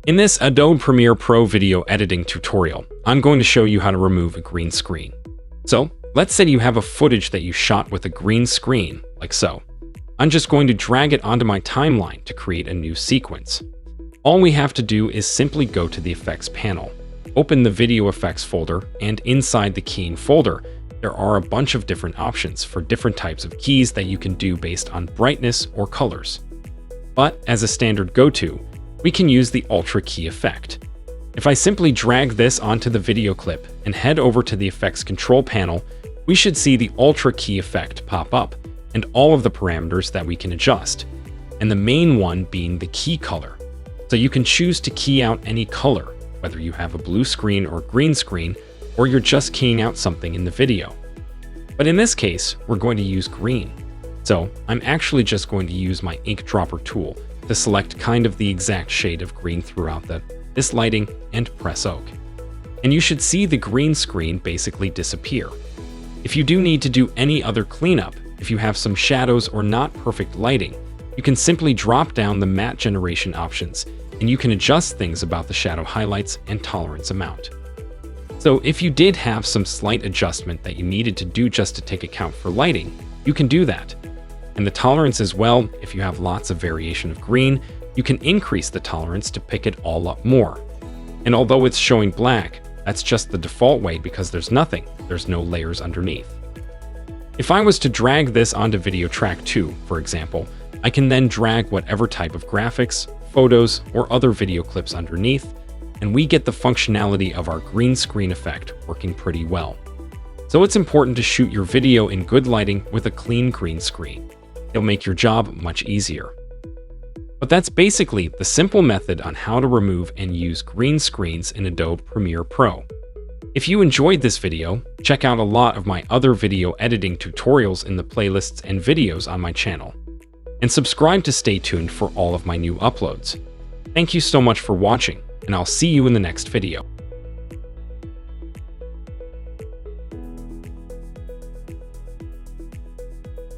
In this Adobe Premiere Pro video editing tutorial, I'm going to show you how to remove a green screen. So, let's say you have a footage that you shot with a green screen, like so. I'm just going to drag it onto my timeline to create a new sequence. All we have to do is simply go to the Effects panel, open the Video Effects folder, and inside the Keying folder, there are a bunch of different options for different types of keys that you can do based on brightness or colors. But as a standard go-to, we can use the Ultra Key effect. If I simply drag this onto the video clip and head over to the Effects control panel, we should see the Ultra Key effect pop up and all of the parameters that we can adjust, and the main one being the key color. So you can choose to key out any color, whether you have a blue screen or green screen, or you're just keying out something in the video. But in this case, we're going to use green. So I'm actually just going to use my ink dropper tool to select kind of the exact shade of green throughout this lighting and press OK. And you should see the green screen basically disappear. If you do need to do any other cleanup, if you have some shadows or not perfect lighting, you can simply drop down the matte generation options and you can adjust things about the shadow highlights and tolerance amount. So if you did have some slight adjustment that you needed to do just to take account for lighting, you can do that. And the tolerance as well, if you have lots of variation of green, you can increase the tolerance to pick it all up more. And although it's showing black, that's just the default way because there's no layers underneath. If I was to drag this onto video track 2, for example, I can then drag whatever type of graphics, photos, or other video clips underneath, and we get the functionality of our green screen effect working pretty well. So it's important to shoot your video in good lighting with a clean green screen. It'll make your job much easier. But that's basically the simple method on how to remove and use green screens in Adobe Premiere Pro. If you enjoyed this video, check out a lot of my other video editing tutorials in the playlists and videos on my channel. And subscribe to stay tuned for all of my new uploads. Thank you so much for watching, and I'll see you in the next video.